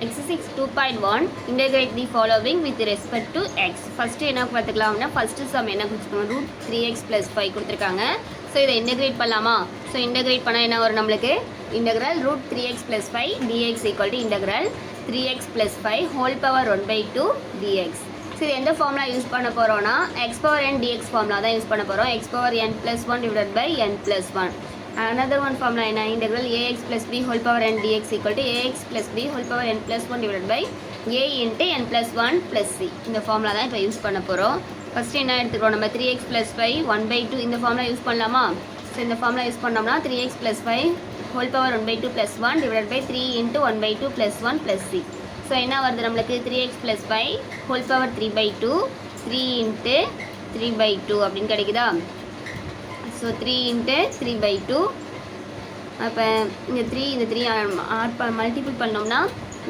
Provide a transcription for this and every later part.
Exercise 2.1 integrate the following with respect to x. First என்ன பார்த்துக்கலாம்னா first sum என்ன கொடுத்துருக்கோம் root 3x + 5 கொடுத்துருக்காங்க. So இதை இன்டெகிரேட் பண்ணலாமா? ஸோ இன்டெகிரேட் பண்ணால் என்ன வரும் நம்மளுக்கு? Integral root 3x + 5 dx equal to integral 3x + 5 whole power 1/2 dx. So இது எந்த ஃபார்முலா யூஸ் பண்ண போகிறோம்னா x power n dx formula தான் யூஸ் பண்ண போகிறோம். x power n + 1 divided by n + 1. Another one formula என்ன integral ax plus b whole power n dx equal to ax plus b whole power n plus 1 divided by a into n plus 1 plus c. இந்த formula தான் இப்போ use பண்ண போகிறோம். First என்ன எடுத்துக்கிறோம் நம்ம 3x plus 5 1/2 இந்த ஃபார்முலா யூஸ் பண்ணலாமா? ஸோ இந்த ஃபார்முலா யூஸ் பண்ணோம்னா 3x plus 5 whole power 1/2 plus 1 divided by 3 into 1/2 plus 1 plus c. So என்ன வருது நம்மளுக்கு 3x plus 5 whole power 3/2 3 into 3/2 அப்படின்னு கிடைக்குதா? ஸோ 3 into 3/2 அப்போ இந்த 3 மல்டிபிள் பண்ணோம்னா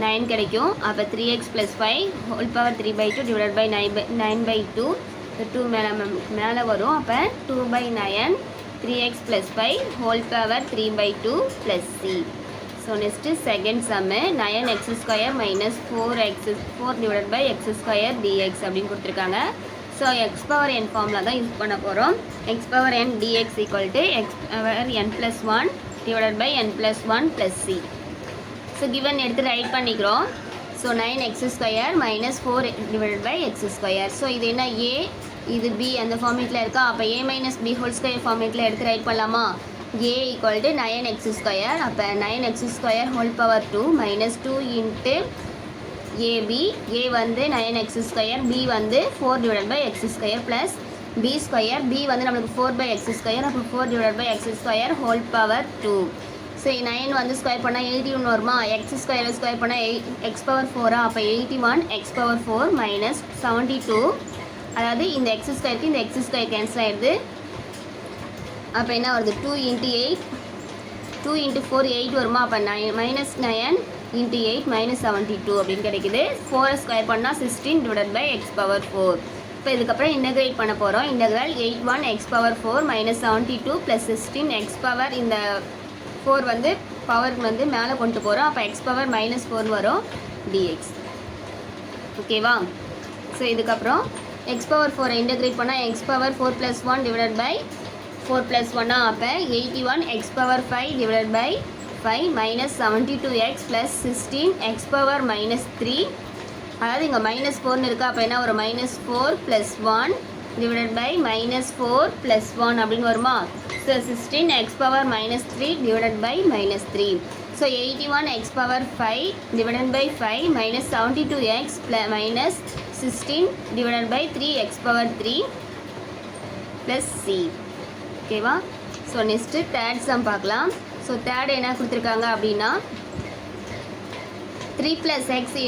9 கிடைக்கும். அப்போ 3x + 5 whole power 3/2 divided by 9/2 2 மேலே வரும். அப்போ 2/9 3x + 5 whole power 3/2 + c. So next second sum 9x² - 4 divided by x² dx அப்படின்னு கொடுத்துருக்காங்க. So x power n formula தான் யூஸ் பண்ண போகிறோம். x power n dx equal to x power n + 1 divided by n + 1 + c. So given எடுத்து write பண்ணிக்கிறோம். So 9x² - 4 divided by x². So இது என்ன a இது b அந்த ஃபார்மேட்டில் இருக்கா? அப்போ a - b ஹோல் ஸ்கொயர் ஃபார்மேட்டில் எடுத்து ரைட் பண்ணலாமா? a equal to 9x². அப்போ 9x² whole power 2 -2 into ab a வந்து 9x², b வந்து 4 divided by x² plus b². b வந்து நம்மளுக்கு 4/x². அப்போ 4 divided by x² whole power 2. So 9 வந்து ஸ்கொயர் பண்ணால் 81 வருமா? x² ஸ்கொயர் பண்ணால் x பவர் 4. அப்போ 81 x பவர் 4 மைனஸ் 72. அதாவது இந்த x²க்கு இந்த x² கேன்சல் ஆகிடுது. அப்போ என்ன வருது 2 × 8 2 × 4 8 வருமா? அப்போ -9 × 8 -72 அப்படின்னு கிடைக்குது. 4 ஸ்கொயர் பண்ணால் 16 டிவைடட் பை x பவர் 4. இப்போ இதுக்கப்புறம் இன்டெகிரேட் பண்ண போகிறோம். Integral 81 x power 4 -72 + 16 x power இந்த 4 வந்து பவருக்கு வந்து மேலே கொண்டு போகிறோம். அப்போ x பவர் -4 வரும் dx. ஓகேவா? ஸோ இதுக்கப்புறம் x பவர் 4 இன்டெகிரேட் பண்ணால் x பவர் 4 + 1 டிவைடட் பை 4 + 1. அப்போ 81 x power 5 divided by 5 -72x + 16 x power -3. அதாவது இங்கே -4ன்னு இருக்கா? அப்போ என்ன ஒரு -4 + 1 டிவைடட் பை -4 + 1 அப்படின்னு வருமா? So 16 x power -3 divided by -3. So 81 x power 5 divided by 5 -72x -16 divided by 3 x power 3 + c. ஓகேவா? ஸோ நெக்ஸ்ட்டு தேர்ட் சம் பார்க்கலாம். ஸோ தேர்ட் என்ன கொடுத்துருக்காங்க அப்படின்னா 3 + x ×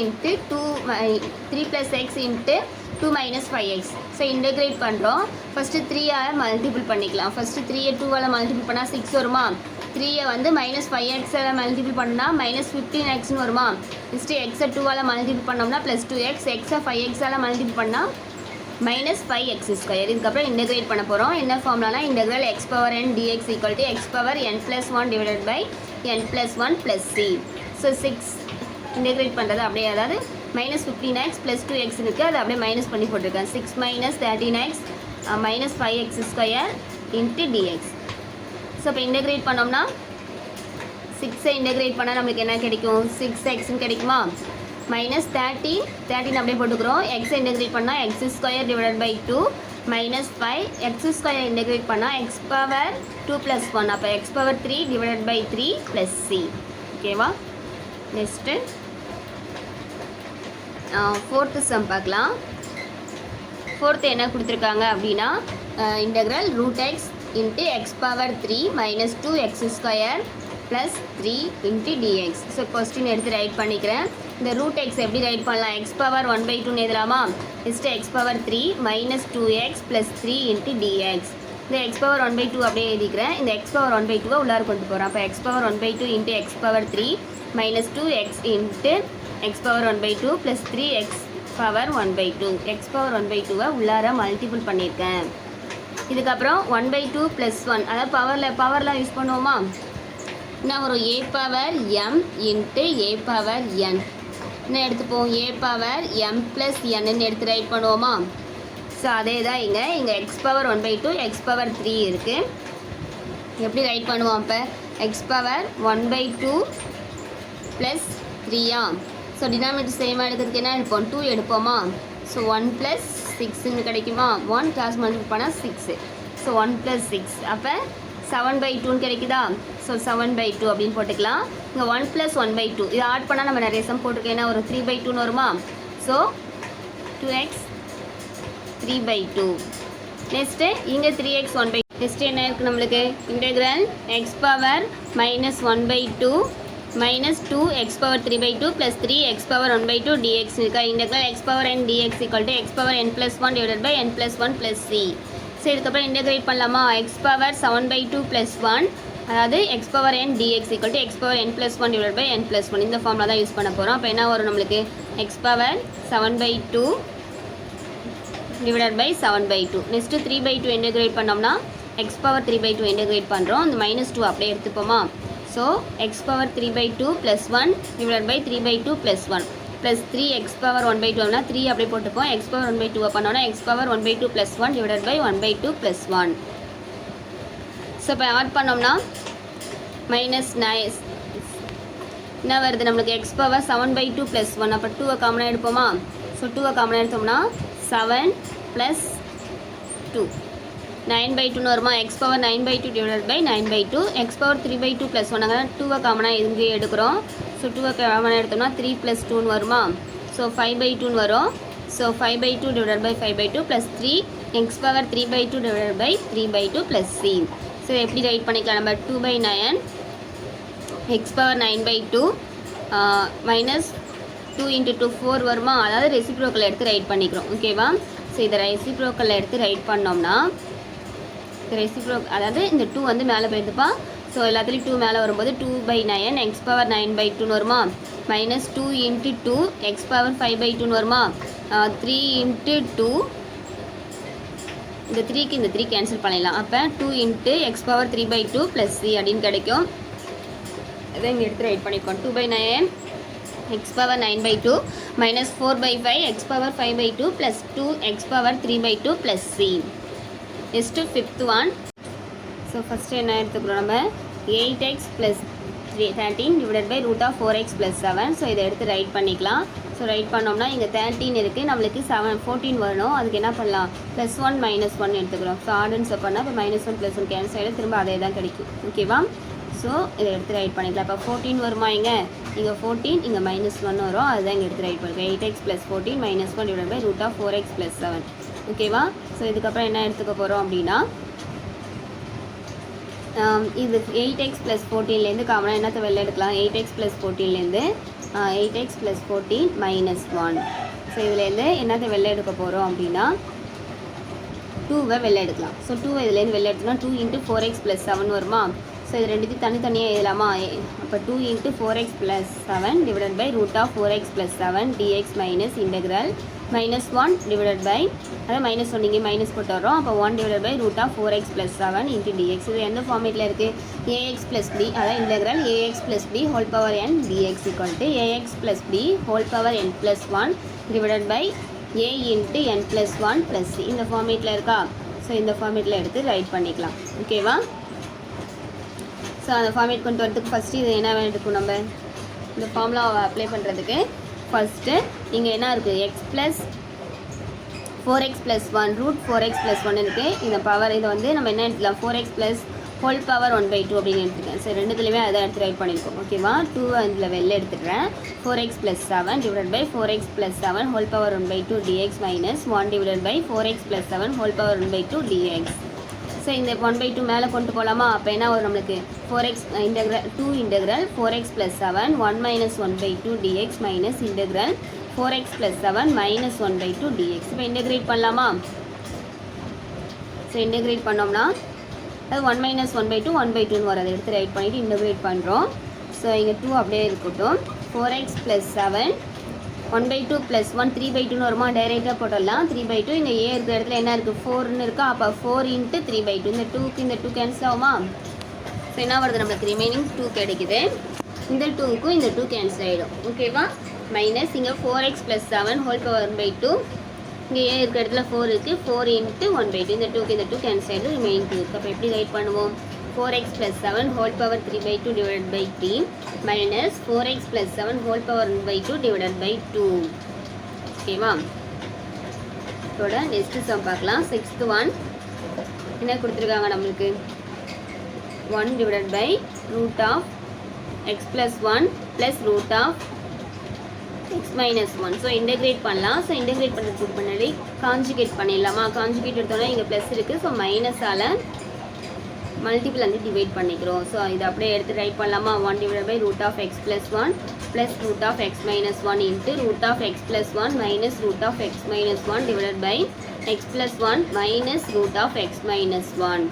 2 - 5x. ஸோ இன்டெகிரேட் பண்ணுறோம். ஃபஸ்ட்டு 3ஆல் மல்டிபிள் பண்ணிக்கலாம். ஃபஸ்ட்டு 3ஐ 2ஆல் மல்டிபிள் பண்ணால் 6 வருமா? 3ஐ வந்து -5x மல்டிபிள் பண்ணால் -15xன்னு வருமா? நெக்ஸ்ட்டு எக்ஸை 2ஆல் மல்டிபிள் பண்ணோம்னா +2x, எக்ஸை 5xஆல் மல்டிபிள் பண்ணால் -5x². இதுக்கப்புறம் இன்டெகிரேட் பண்ண போகிறோம். என்ன ஃபார்முலானா integral x power n dx equal to x power n + 1 divided by n + 1 + c. So 6 integrate பண்ணுறது அப்படியே, அதாவது -15x + 2x இருக்குது, அதை அப்படியே மைனஸ் பண்ணி போட்டிருக்கேன். 6 - 13x -5x² into dx. So இப்போ இன்டெகிரேட் பண்ணோம்னா 6ஐ இன்டெகிரேட் பண்ணால் நம்மளுக்கு என்ன கிடைக்கும்? 6xன்னு கிடைக்குமா? -13 அப்படியே போட்டுக்கிறோம். எக்ஸை இன்டெகிரேட் பண்ணால் x² divided by 2 -5 x² integrate பண்ணால் x பவர் 2 + 1. அப்போ x power 3 divided by 3 + c. ஓகேவா? நெக்ஸ்ட்டு ஃபோர்த்து சம் பார்க்கலாம். ஃபோர்த்து என்ன கொடுத்துருக்காங்க அப்படின்னா integral √x × x power 3 -2x² + 3 × dx. So question எடுத்து ரைட் பண்ணிக்கிறேன். இந்த √x எப்படி ரைட் பண்ணலாம்? x பவர் 1/2 எழுதலாமா? Next x power 3 -2x + 3 × dx. இந்த x பவர் 1/2 அப்படியே எழுதிக்கிறேன். இந்த x பவர் 1/2 உள்ளார கொண்டு போகிறோம். அப்போ x power 1/2 × x power 3 -2x × x power 1/2 + 3x power 1/2. x power 1/2 உள்ளார மல்டிபிள் பண்ணியிருக்கேன். இதுக்கப்புறம் 1/2 + 1, அதாவது பவர்லாம் யூஸ் பண்ணுவோமா? நான் ஒரு a power m × a power n என்ன எடுத்துப்போம், ஏ பவர் எம் ப்ளஸ் என்னன்னு எடுத்து ரைட் பண்ணுவோமா. ஸோ அதே தான் இங்கே எக்ஸ் பவர் 1/2 எக்ஸ் பவர் 3 இருக்குது. எப்படி ரைட் பண்ணுவோம் அப்போ, எக்ஸ் பவர் 1/2 ப்ளஸ் 3யா. ஸோ டினாமினேட்டர் சேமாக எடுக்கிறதுக்கு என்ன எடுப்போம், 2 எடுப்போமா. ஸோ 1 + 6ன்னு கிடைக்குமா. 1 கிளாஸ் மல்டிபிள் பண்ணால் 6. ஸோ 1 + 6 அப்போ 7/2ன்னு கிடைக்குதா. ஸோ 7/2 அப்படின்னு போட்டுக்கலாம். இங்கே 1 + 1/2 இதை ஆட் பண்ணால் நம்ம நிறைய சம் போட்டிருக்கேன், ஏன்னா ஒரு 3/2ன்னு வருமா. So 2x 3/2. நெக்ஸ்ட்டு இங்கே 3x 1/2. நெக்ஸ்ட்டு என்ன இருக்குது நம்மளுக்கு, integral X power -1/2 -2 x power 3/2 + 3 x power 1/2 dx இருக்கா. Integral x power n dx = x power n + 1 / n + 1 + c. So இதுக்கப்புறம் இன்டெகிரேட் பண்ணலாமா. எக்ஸ் பவர் 7/2 + 1, அதாவது X power n dx = x power n + 1 / n + 1. இந்த ஃபார்மில் தான் யூஸ் பண்ண போகிறோம். அப்போ என்ன வரும் நம்மளுக்கு, எக்ஸ் பவர் 7/2 / 7/2. நெக்ஸ்ட்டு 3/2 இன்டெகிரேட் பண்ணோம்னா எக்ஸ் பவர் 3/2 இன்டெகிரேட் பண்ணுறோம். இந்த -2 அப்படியே எடுத்துப்போமா. So X power 3/2 + 1 / 3/2 + 1 plus 3 X power 1/2 3 அப்படியே போட்டுப்போம். எக்ஸ் பவர் 1/2 பண்ணோன்னா எக்ஸ் பவர் 1/2 + 1 / 1/2 + 1. ஸோ இப்போ ஆட் பண்ணோம்னா -9 என்ன வருது நம்மளுக்கு, எக்ஸ் பவர் 7/2 + 1. அப்போ 2 காமனாக எடுப்போமா. ஸோ 2 காமனாக எடுத்தோம்னா 7 + 2 9/2 வருமா. எக்ஸ் பவர் 9/2 / 9/2 எக்ஸ் பவர் 3/2 + 1 அங்கே 2 காமனாக இங்கே எடுக்கிறோம். ஸோ 2 காமனாக எடுத்தோம்னா 3 + 2 வருமா. ஸோ 5/2 வரும். So 5/2 / 5/2 + 3 X power 3/2 / 3/2 + c. So எப்படி ரைட் பண்ணிக்கலாம் நம்ம, 2/9 எக்ஸ் பவர் 9/2 -2 × 2 4 வருமா. அதாவது ரெசிப்ரோக்கல் எடுத்து ரைட் பண்ணிக்கிறோம். ஓகேவா. ஸோ இதை ரெசிப்ரோக்கல் எடுத்து ரைட் பண்ணோம்னா அதாவது இந்த 2 வந்து மேலே போயிருந்துப்பா. ஸோ எல்லாத்துலேயும் 2 மேலே வரும்போது 2/9 எக்ஸ் பவர் 9/2 வருமா. -2 × 2 எக்ஸ் பவர் 5/2 வருமா. 3 × 2 இந்த 3க்கு இந்த 3 கேன்சல் பண்ணிடலாம். அப்போ 2 × எக்ஸ் பவர் 3/2 + c அப்படின்னு கிடைக்கும். இதை இங்கே எடுத்து ரைட் பண்ணிக்கோம். 2/9 X power 9/2 -4/5 X power 5/2 + 2 X power 3/2 + c. Next 5th one. So first என்ன எடுத்துக்கிறோம் நம்ம, 8x + 13 / √4x + 7. ஸோ இதை எடுத்து ரைட் பண்ணிக்கலாம். ஸோ ரைட் பண்ணோம்னா இங்கே 13 இருக்குது, நம்மளுக்கு 14 வரணும். அதுக்கு என்ன பண்ணலாம், +1 -1 எடுத்துக்கிறோம். ஸோ ஆர்டன்ஸை பண்ணால் இப்போ -1 + 1 கேன்சல் ஆகிடும், திரும்ப அதே தான் கிடைக்கும். ஓகேவா. ஸோ இதை எடுத்து ரைட் பண்ணிக்கலாம். இப்போ 14 வருமா, இங்கே 14, இங்கே -1 வரும். அதுதான் இங்கே எடுத்து ரைட் பண்ணிக்கலாம். 8x + 14 -1 / √4x + 7. ஓகேவா. ஸோ இதுக்கப்புறம் என்ன எடுத்துக்க போகிறோம் அப்படின்னா, இது 8x + 14லேருந்து காமனாக என்னத்தை வெளில எடுக்கலாம், 8x + 14லேருந்து 8x + 14 -1. ஸோ இதுலேருந்து என்னத்தை வெளில எடுக்க போகிறோம் அப்படின்னா 2வை வெளில எடுக்கலாம். ஸோ 2வை இதுலேருந்து வெளில எடுத்தோம்னா 2 × 4x + 7 வருமா. ஸோ இது ரெண்டுத்தையும் தனித்தனியாக எழுதலாமா. அப்போ 2 × 4x + 7 / √4x + 7 dx - இன்டெக்ரல் -1 அதாவது -1 இங்கே மைனஸ் போட்டு வரோம். அப்போ 1 / √4x + 7 × dx. இது எந்த ஃபார்மேட்டில் இருக்குது, ax + b, அதாவது integral ax + b whole power n dx = ax + b whole power n + 1 / a × n + 1 + c. இந்த ஃபார்மேட்டில் இருக்கா. ஸோ இந்த ஃபார்மேட்டில் எடுத்து ரைட் பண்ணிக்கலாம். ஓகேவா. ஸோ அந்த ஃபார்மேட் கொண்டு வரதுக்கு ஃபஸ்ட்டு இது என்ன எடுக்கும், நம்ம இந்த ஃபார்முலாவை அப்ளை பண்ணுறதுக்கு ஃபஸ்ட்டு இங்கே என்ன இருக்குது, x + 4x + 1 √4x + 1 இருக்குது. இந்த பவர் இதை வந்து நம்ம என்ன எடுத்துக்கலாம், 4x + ஹோல் பவர் 1/2 அப்படின்னு எடுத்துக்கலாம். ஸோ ரெண்டுத்துலேயுமே அதை எடுத்து ரைட் பண்ணியிருக்கோம். ஓகேவா. 2 இதில் வெளில எடுத்துடுறேன். 4x + 7 / 4x + 7 whole power 1/2 dx - 1 / 4x + 7 whole power 1/2 dx. So இந்த 1/2 மேலே கொண்டு போகலாமா. அப்போ என்ன வரும் நம்மளுக்கு, 4x integral 2 integral 4x + 7 1 - 1/2 dx - integral 4x + 7 -1/2 dx. இப்போ இன்டெகிரேட் பண்ணலாமா. ஸோ இன்டெகிரேட் பண்ணோம்னா அது 1 - 1/2 1/2ன்னு வரும். அதை எடுத்து ரைட் பண்ணிவிட்டு இன்டெகிரேட் பண்ணுறோம். ஸோ இங்கே 2 அப்படியே இருக்கட்டும். 4x + 7 1/2 + 1 3/2ன்னு வருமா. டைரெக்டாக போட்டுடலாம். 3/2 இங்கே ஏ இருக்கிற இடத்துல என்ன இருக்குது, 4ன்னு இருக்கா. அப்போ 4 × 3/2 இந்த 2க்கு இந்த 2 கேன்சல் ஆகுமா. ஸோ என்ன வருது நம்மளுக்கு, ரிமைனிங் 2 கிடைக்குது. இந்த 2க்கும் இந்த 2 கேன்சல் ஆகிடும். ஓகேவா. மைனஸ் இங்கே 4x + 7 ஹோல் பவர் 1/2. இங்கே ஏ இருக்கிற இடத்துல 4 இருக்குது, 4 × 1/2. இந்த 2க்கு இந்த 2 கேன்சல் ஆகிடும், ரிமைன் 2 இருக்குது. அப்போ எப்படி ரைட் பண்ணுவோம்? 4x + 7 whole power 3/2 divided by 3 minus 4x + 7 whole power 1/2 divided by 2. ஓகேவா? இதோட நெக்ஸ்ட் சம் பார்க்கலாம். 6th ஒன் என்ன கொடுத்துருக்காங்க நம்மளுக்கு? 1 டிவைடட் பை root of x plus 1 plus root of x minus 1. So integrate பண்ணலாம். ஸோ இன்டெகிரேட் பண்ணுறதுக்கு முன்னாடி கான்ஜுகேட் பண்ணிடலாமா? கான்ஜுகேட் எடுத்தோன்னா இங்கே ப்ளஸ் இருக்குது. ஸோ மைனஸால் மல்டிபிள் வந்து டிவைட் பண்ணிக்கிறோம். ஸோ இதை அப்படியே எடுத்து ரைட் பண்ணலாமா? 1 divide by root of x plus 1 plus root of x minus 1 into root of x plus 1 minus root of x minus 1 divide by x plus 1 minus root of x minus 1.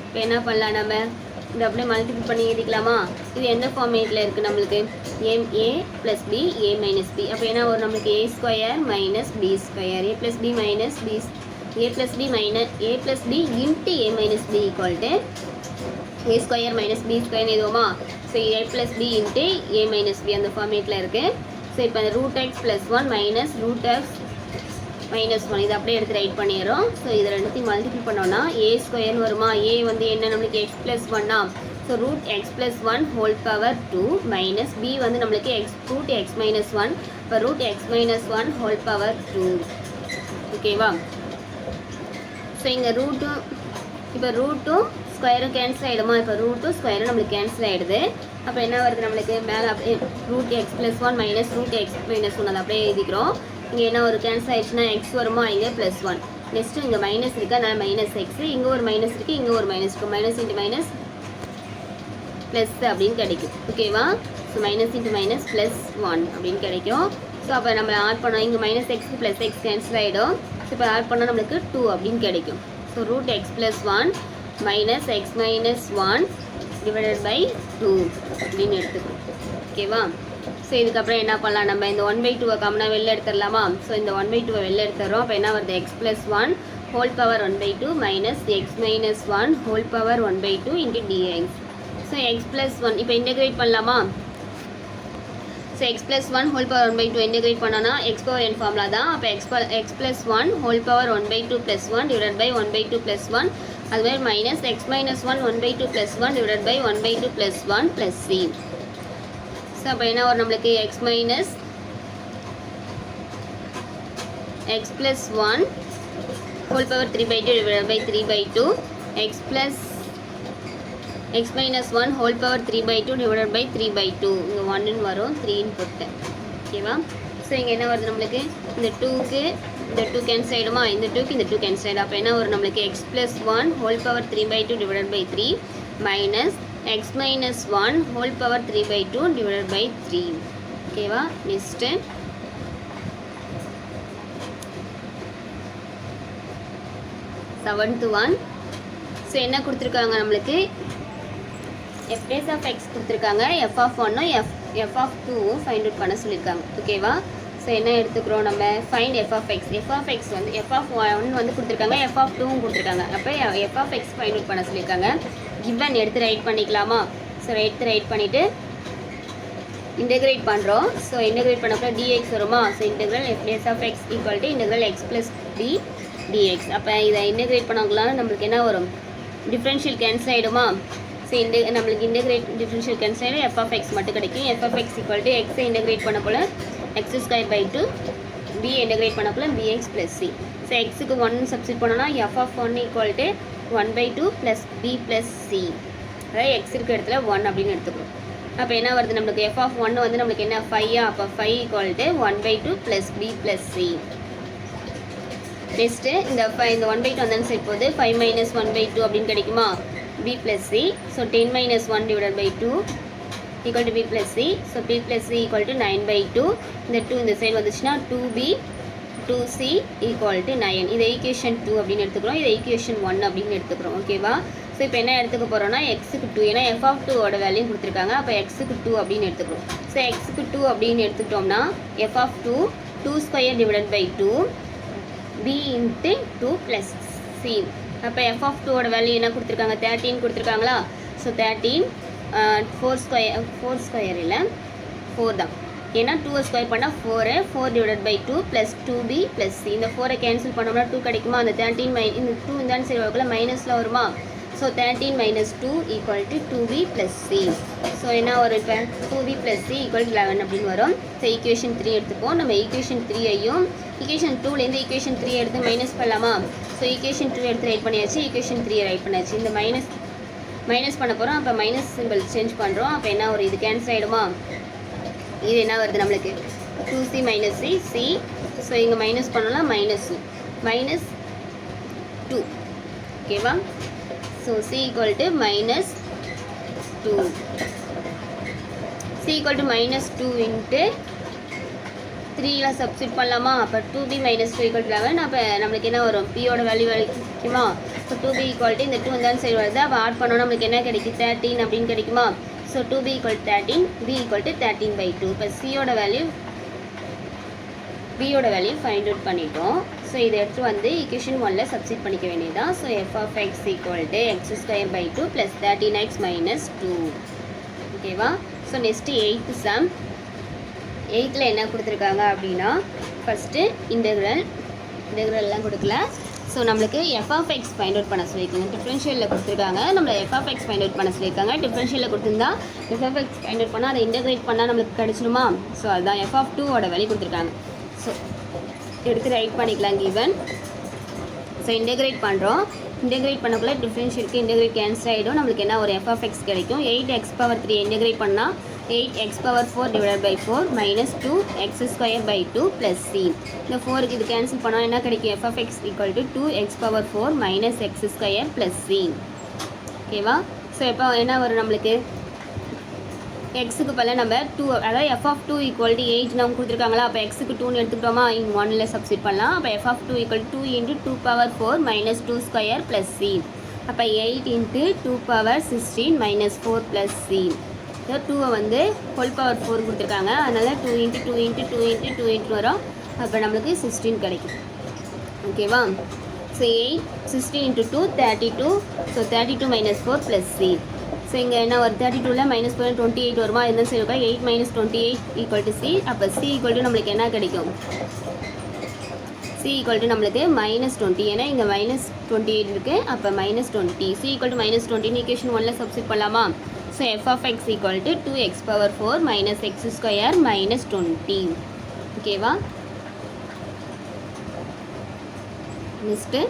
இப்போ என்ன பண்ணலாம் நம்ம? இது அப்படியே multiple பண்ணி எழுதிக்கலாமா? இது எந்த ஃபார்மேட்டில் இருக்குது நம்மளுக்கு? A plus B A minus B. அப்போ என்ன வரும் நம்மளுக்கு? A square minus B square. A plus B minus B a plus b minus a plus b into a minus b equal to a square minus b square எதுவுமா? So a plus b into a minus b அந்த ஃபார்மேட்டில் இருக்குது. So இப்போ அந்த root X plus 1 minus root X minus 1 இதை அப்படியே எடுத்து right பண்ணிடுறோம். ஸோ இதை ரெண்டுத்தையும் மல்டிபிள் பண்ணோன்னா a ஸ்கொயர் வருமா? a வந்து என்ன நம்மளுக்கு? எக்ஸ் ப்ளஸ் 1ஆ? So root X plus 1 whole power 2 minus b வந்து நம்மளுக்கு ரூட் எக்ஸ் மைனஸ் 1. இப்போ root X minus 1 whole power 2. ஓகேவா? ஸோ இங்கே ரூட்டும் இப்போ ரூட்டும் ஸ்கொயரும் கேன்சல் ஆகிடுமா? இப்போ ரூட்டும் ஸ்கொயரும் நம்மளுக்கு கேன்சல் ஆகிடுது. அப்போ என்ன வருது நம்மளுக்கு? மேலே அப்படியே root X plus 1 minus root X minus 1 அதை அப்படியே எழுதிக்கிறோம். இங்கே என்ன ஒரு கேன்சல் ஆகிடுச்சுன்னா எக்ஸ் வருமா? இங்கே ப்ளஸ் 1. நெக்ஸ்ட்டு இங்கே மைனஸ் இருக்குது, அதனால் மைனஸ் எக்ஸ். இங்கே ஒரு மைனஸ் இருக்குது, இங்கே ஒரு மைனஸ் இருக்குது. மைனஸ் இன்ட்டு மைனஸ் ப்ளஸ் அப்படின்னு கிடைக்கும். ஓகேவா? So minus into minus plus 1 அப்படின்னு கிடைக்கும். ஸோ அப்போ நம்ம ஆட் பண்ணோம். இங்கே மைனஸ் எக்ஸ்க்கு ப்ளஸ் எக்ஸ் கேன்சல் ஆகிடும். ஸோ இப்போ ஆட் பண்ணால் நம்மளுக்கு 2 அப்படின்னு கிடைக்கும். So root X plus 1 minus x minus 1 divided by 2 அப்படின்னு எடுத்துக்கணும். ஓகேவா? ஸோ இதுக்கப்புறம் என்ன பண்ணலாம்? நம்ம இந்த 1/2 காமனாக வெளில எடுத்துடலாமா? ஸோ இந்த 1/2 வெளில எடுத்துடுறோம். அப்போ என்ன வருது? X plus 1 whole power 1/2 minus x minus 1 whole power 1/2 into dx. So x plus 1 இப்போ இன்டெகிரேட் பண்ணலாமா? So x plus 1 whole power 1/2 integrate பண்ணோன்னா எக்ஸ் பவர் என் ஃபார்முலா தான். அப்போ x plus 1 whole power 1/2 plus 1 divide by 1/2 plus 1 அதுமாதிரி minus x minus 1 1/2 plus 1 divide by 1/2 plus 1 plus c. So அப்போ என்ன வரும் நம்மளுக்கு? X minus x plus 1 whole power 3/2 divide by 3/2 x plus x minus 1 whole power 3/2 divided by 3/2. இங்கே 1 வரும், 3 போட்டேன். ஓகேவா? So இங்கே என்ன வருது நம்மளுக்கு? இந்த 2க்கு இந்த 2 கேன்சல் ஆகிடுமா? இந்த 2க்கு இந்த 2 கேன்சல் ஆகிடும். அப்போ என்ன வரும் நம்மளுக்கு? x plus 1 whole power 3/2 divided by 3 minus x minus 1 whole power 3/2 divided by 3. ஓகேவா? Next 7th one. ஸோ என்ன கொடுத்துருக்காங்க நம்மளுக்கு? f dash of x கொடுத்துருக்காங்க. f of 1 f of 2 find out பண்ண சொல்லியிருக்காங்க. ஓகேவா? ஸோ என்ன எடுத்துக்கிறோம் நம்ம? Find f of x. f of x வந்து f of 1 வந்து கொடுத்துருக்காங்க, f of 2 கொடுத்துருக்காங்க. அப்போ f of x find out பண்ண சொல்லியிருக்காங்க. கிவன் எடுத்து ரைட் பண்ணிக்கலாமா? ஸோ எடுத்து ரைட் பண்ணிவிட்டு இன்டெகிரேட் பண்ணுறோம். ஸோ இன்டெகிரேட் பண்ணப்போ dx வருமா? So integral f dash of x equal to integral x plus d dx. அப்போ இதை இன்டெகிரேட் பண்ணவங்களாம் நம்மளுக்கு என்ன வரும்? டிஃப்ரென்ஷியல் கேன்சல் ஆகிடுமா? ஸோ நம்மளுக்கு இன்டெகிரேட் டிஃப்ரென்ஷியல் கேன்சல் ஆகிடும், f of x மட்டும் கிடைக்கும். f of x equal to எக்ஸை இன்டெகிரேட் பண்ண போல் x²/2 b இன்டெகிரேட் பண்ண போல் bx plus c. ஸோ எக்ஸுக்கு 1 சப்ஸ்டிட் பண்ணோன்னா f of 1 equal to 1/2 plus b plus c. அதாவது எக்ஸ் இருக்கிற இடத்துல 1 அப்படின்னு எடுத்துக்கிறோம். அப்போ என்ன வருது நம்மளுக்கு? f of 1 வந்து நம்மளுக்கு என்ன? 5. அப்போ 5 equal to 1/2 plus b plus c. Next இந்த 1/2 வந்தாலும் சரி போகுது. 5 minus 1/2 அப்படின்னு கிடைக்குமா? b plus c. So 10 minus 1 divided by 2 equal to b plus c. So b plus c equal to 9/2. இந்த 2 இந்த சைடு வந்துச்சுன்னா 2b 2c equal to 9. இதை ஈக்குவேஷன் 2 அப்படின்னு எடுத்துக்கிறோம், இதை ஈக்குவேஷன் 1 அப்படின்னு எடுத்துக்கிறோம். ஓகேவா? ஸோ இப்போ என்ன எடுத்துக்க போகிறோம்னா எக்ஸுக்கு 2, ஏன்னா f of 2 ஓட வேல்யூ கொடுத்துருக்காங்க. அப்போ எக்ஸுக்கு 2 அப்படின்னு எடுத்துக்கிறோம். ஸோ எக்ஸுக்கு 2 அப்படின்னு எடுத்துக்கிட்டோம்னா f of 2 2² divided by 2 b into 2 plus c. அப்போ f of 2 ஓட வேல்யூ என்ன கொடுத்துருக்காங்க? 13 கொடுத்துருக்காங்களா? ஸோ 13 4² இல்லை 4 தான். ஏன்னா 2 ஸ்கொயர் பண்ணால் 4 divided by 2 plus 2b plus c. இந்த 4 கேன்சல் பண்ணோம்னா 2 கிடைக்குமா? அந்த 13 இந்த 2 இந்த சைடு வரக்குள்ள மைனஸில் வருமா? So 13 minus 2 equal to 2b plus c. So என்ன வரும் இப்போ? 2b plus c equal to 11 அப்படின்னு வரும். ஸோ ஈக்குவேஷன் 3 எடுத்துப்போம். நம்ம ஈக்குவேஷன் 3ஐயும் ஈக்குவேஷன் 2லேருந்து ஈக்குவேஷன் 3 எடுத்து மைனஸ் பண்ணலாமா? ஸோ ஈக்குவேஷன் 2 எடுத்து ரைட் பண்ணியாச்சு, ஈக்குவேஷன் 3 ரைட் பண்ணியாச்சு. இந்த மைனஸ் பண்ண போகிறோம். அப்போ மைனஸ் சிம்பிள் சேஞ்ச் பண்ணுறோம். அப்போ என்ன வரும்? இது கேன்சல் ஆகிடுமா? இது என்ன வருது நம்மளுக்கு? 2c minus c. ஸோ இங்கே மைனஸ் பண்ணலாம், மைனஸ் மைனஸ் 2. ஓகேவா? So c equal to minus 2. c equal to minus 2 into 3ல substitute பண்ணலாமா? அப்போ 2b minus 2 equal to 11. அப்போ நம்மளுக்கு என்ன வரும்? p-யோட வேல்யூ கிடைக்குமா? ஸோ 2b equal to இந்த 2 இந்த சைடு வருது. அப்போ ஆட் பண்ணோன்னா நம்மளுக்கு என்ன கிடைக்கும்? 13 அப்படின்னு கிடைக்குமா? So 2b equal to 13, b equal to 13/2. இப்போ c-யோட வேல்யூ b-யோட வேல்யூ ஃபைண்ட் அவுட் பண்ணிட்டோம். ஸோ இதை எடுத்து வந்து ஈக்குவேஷன் 1ல சப்ஸ்டிட் பண்ணிக்க வேண்டியதான். So f of x equal to x² / 2 + 13x - 2. ஓகேவா? So next 8th some. 8ல் என்ன கொடுத்துருக்காங்க அப்படின்னா, ஃபஸ்ட்டு இன்டெக்ரல்லாம் கொடுக்கல. ஸோ நம்மளுக்கு f of x find out பண்ண சொல்லியிருக்காங்க. டிஃப்ரென்ஷியலில் கொடுத்துருக்காங்க. நம்மளை f of x find out பண்ண சொல்லியிருக்காங்க. டிஃப்ரென்ஷியலில் கொடுத்துருந்தா f of x find out பண்ணால் அதை இன்டெகிரேட் பண்ணால் நம்மளுக்கு கிடச்சிடுமா? ஸோ அதுதான் f of 2வோட வேல்யூ கொடுத்துருக்காங்க. ஸோ எடுத்து ரைட் பண்ணிக்கலாம் கிவன். ஸோ இன்டெகிரேட் பண்ணுறோம். இன்டெகிரேட் பண்ணக்குள்ள டிஃப்ரென்ஷியலுக்கு இன்டெகிரேட் கேன்சல் ஆகிடும். நம்மளுக்கு என்ன ஒரு f of x கிடைக்கும்? 8x⁻3 இன்டெகிரேட் பண்ணால் 8x⁻4 / 4 - 2x² / 2 + c. இந்த 4க்கு இது கேன்சல் பண்ணால் என்ன கிடைக்கும்? f of x equal to 2x⁻4 - x² + c. ஓகேவா? ஸோ இப்போ என்ன வரும் நம்மளுக்கு? எக்ஸுக்கு பதிலாக நம்ம 2, அதாவது f of 2 equal to 8 நம்ம கொடுத்துருக்காங்களா? அப்போ எக்ஸுக்கு 2ன்னு எடுத்துக்கிட்டோமா? இங்கே 1ல் சப்ஸ்டிட் பண்ணலாம். அப்போ f of 2 equal to 2 × 2⁻4 - 2² + c. அப்போ 8 × 2⁻16 - 4 + c. ஸோ 2வை வந்து ஹோல் பவர் 4 கொடுத்துருக்காங்க. அதனால் 2 × 2 × 2 × 2 × வரும். அப்போ நம்மளுக்கு 16 கிடைக்கும். ஓகேவா? ஸோ 8 16 × 2 32. So 32 - 4 + c. ஸோ இங்கே என்ன ஒரு 32ல் -4 28 வருமா? என்ன செய்யுங்க? 8 - 28 = c. அப்போ c = நம்மளுக்கு என்ன கிடைக்கும்? c = நம்மளுக்கு -20. ஏன்னா இங்கே -28 இருக்குது. அப்போ -20. c = -20 ஈக்குவேஷன் 1ல சப்ஸ்டிட் பண்ணலாமா? So f of x equal to 2x⁻4 - x² - 20. ஓகேவா? நெக்ஸ்ட்டு